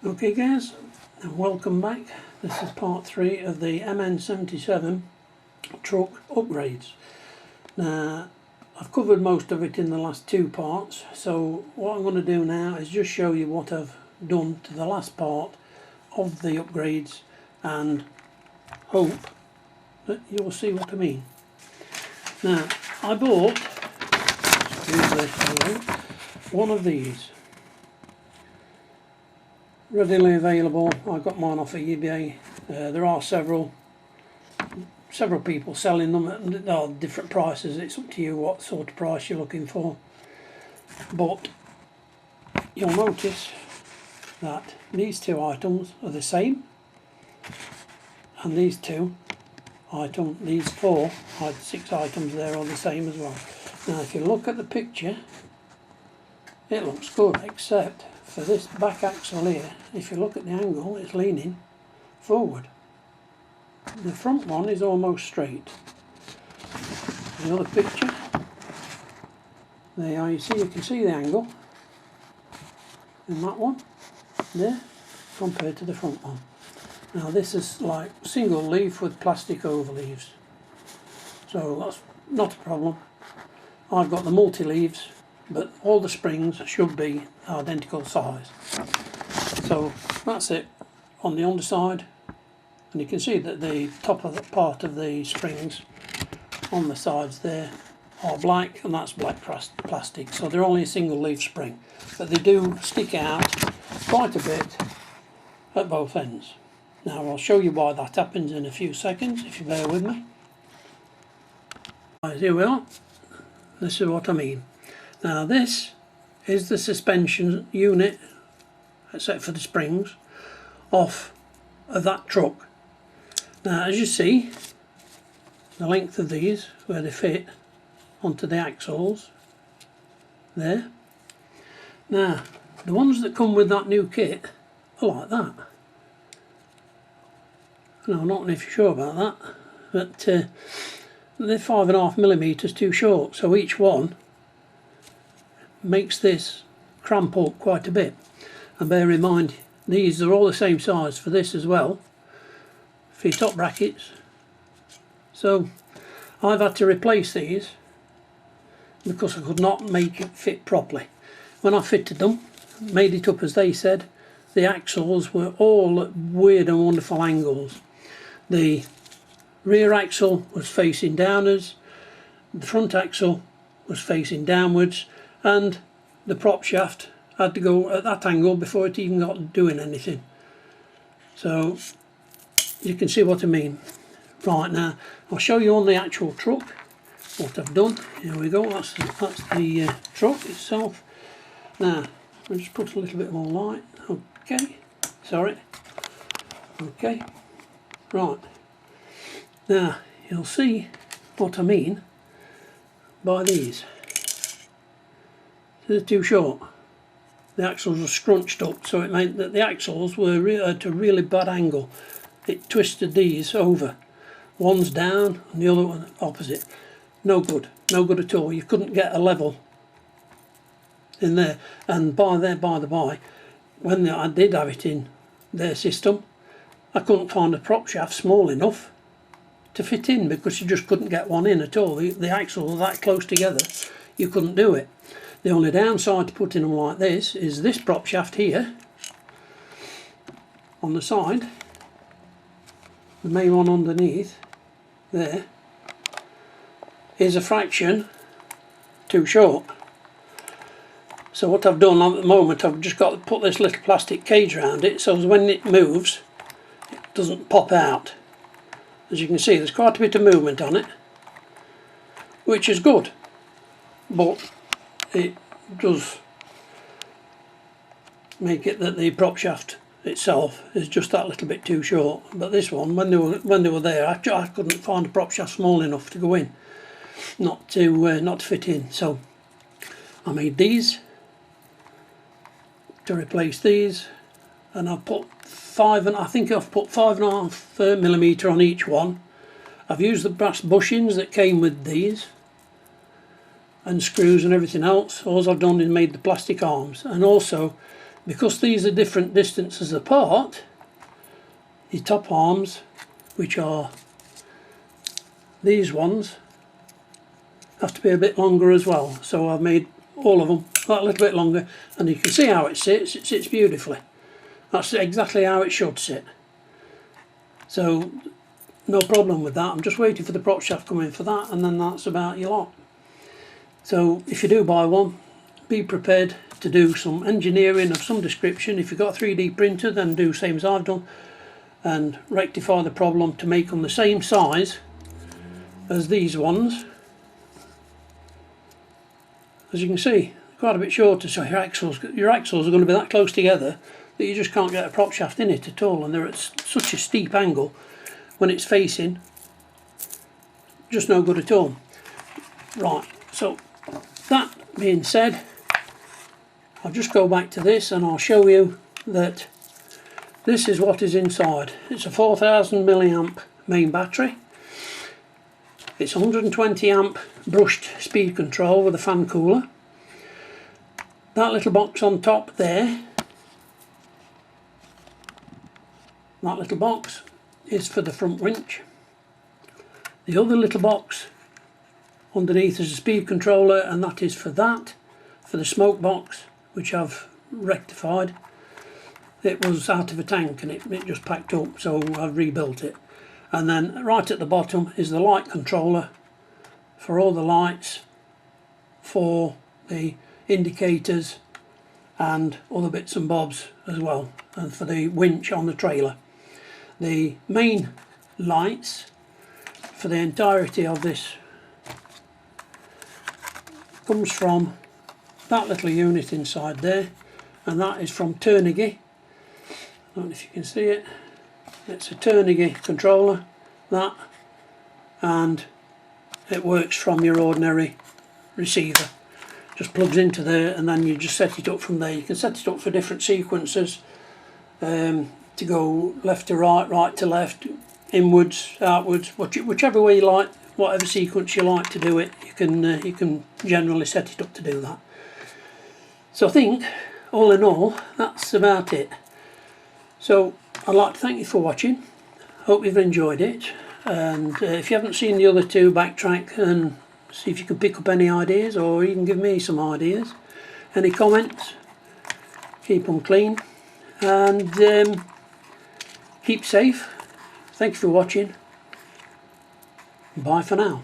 Okay guys, and welcome back. This is part 3 of the MN77 truck upgrades. Now I've covered most of it in the last 2 parts, so what I'm going to do now is just show you what I've done to the last part of the upgrades and hope that you'll see what I mean. Now I bought one of these. Readily available. I got mine off of eBay. There are several people selling them at different prices. It's up to you what sort of price you're looking for. But you'll notice that these 2 items are the same, and these 4 6 items there are the same as well. Now if you look at the picture, it looks good, except for this back axle here. If you look at the angle, it's leaning forward. The front one is almost straight. Another picture. There you can see the angle in that one there compared to the front one. Now this is like single leaf with plastic overleaves, so that's not a problem. I've got the multi leaves, but all the springs should be identical size. So that's it on the underside, and you can see that the top of the part of the springs on the sides there are black, and that's black plastic, so they're only a single leaf spring, but they do stick out quite a bit at both ends. Now I'll show you why that happens in a few seconds, if you bear with me. Right, here we are. This is what I mean. Now this is the suspension unit, except for the springs, off of that truck. Now as you see, the length of these, where they fit onto the axles, there. Now the ones that come with that new kit are like that. Now I'm not if you're sure about that, but they're 5.5mm too short, so each one makes this cramp up quite a bit. And bear in mind, these are all the same size for this as well, for your top brackets. So I've had to replace these because I could not make it fit properly. When I fitted them, made it up as they said, the axles were all at weird and wonderful angles. The rear axle was facing downwards, the front axle was facing downwards, and the prop shaft had to go at that angle before it even got doing anything. So you can see what I mean. Right, now I'll show you on the actual truck what I've done. Here we go, that's the truck itself. Now I'll just put a little bit more light. Okay, sorry. Okay, right. Now you'll see what I mean by these. They're too short. The axles were scrunched up, so it meant that the axles were at a really bad angle. It twisted these over. One's down and the other one opposite. No good. No good at all. You couldn't get a level in there. And by the by, when I did have it in their system, I couldn't find a prop shaft small enough to fit in, because you just couldn't get one in at all. The axles were that close together, you couldn't do it. The only downside to putting them like this is this prop shaft here on the side, the main one underneath there, is a fraction too short. So what I've done at the moment, I've just got to put this little plastic cage around it, so when it moves it doesn't pop out. As you can see, there's quite a bit of movement on it, which is good, but it does make it that the prop shaft itself is just that little bit too short. But this one, when they were there, I couldn't find a prop shaft small enough to go in, not to fit in. So I made these to replace these, and I put I think I've put 5.5mm on each one. I've used the brass bushings that came with these, and screws and everything else. All I've done is made the plastic arms, and also because these are different distances apart, the top arms, which are these ones, have to be a bit longer as well. So I've made all of them that little bit longer, and you can see how it sits. It sits beautifully. That's exactly how it should sit. So no problem with that. I'm just waiting for the prop shaft to come in for that, and then that's about your lot. So if you do buy one, be prepared to do some engineering of some description. If you've got a 3D printer, then do the same as I've done and rectify the problem to make them the same size as these ones. As you can see, quite a bit shorter, so your axles are going to be that close together that you just can't get a prop shaft in it at all, and they're at such a steep angle when it's facing, just no good at all. Right, so that being said, I'll just go back to this and I'll show you that this is what is inside. It's a 4000 milliamp main battery. It's 120 amp brushed speed control with a fan cooler. That little box on top there, that little box is for the front winch. The other little box underneath is a speed controller, and that is for the smoke box, which I've rectified. It was out of a tank and it just packed up, so I've rebuilt it. And then right at the bottom is the light controller for all the lights, for the indicators and other bits and bobs as well, and for the winch on the trailer. The main lights for the entirety of this comes from that little unit inside there, and that is from Turniggy. I don't know if you can see it. It's a Turniggy controller, that, and it works from your ordinary receiver. Just plugs into there, and then you just set it up from there. You can set it up for different sequences, to go left to right, right to left, inwards, outwards, whichever way you like, whatever sequence you like to do it, you can generally set it up to do that. So I think, all in all, that's about it. So I'd like to thank you for watching. Hope you've enjoyed it, and if you haven't seen the other two, backtrack and see if you can pick up any ideas, or even give me some ideas. Any comments, keep them clean, and keep safe. Thank you for watching. Bye for now.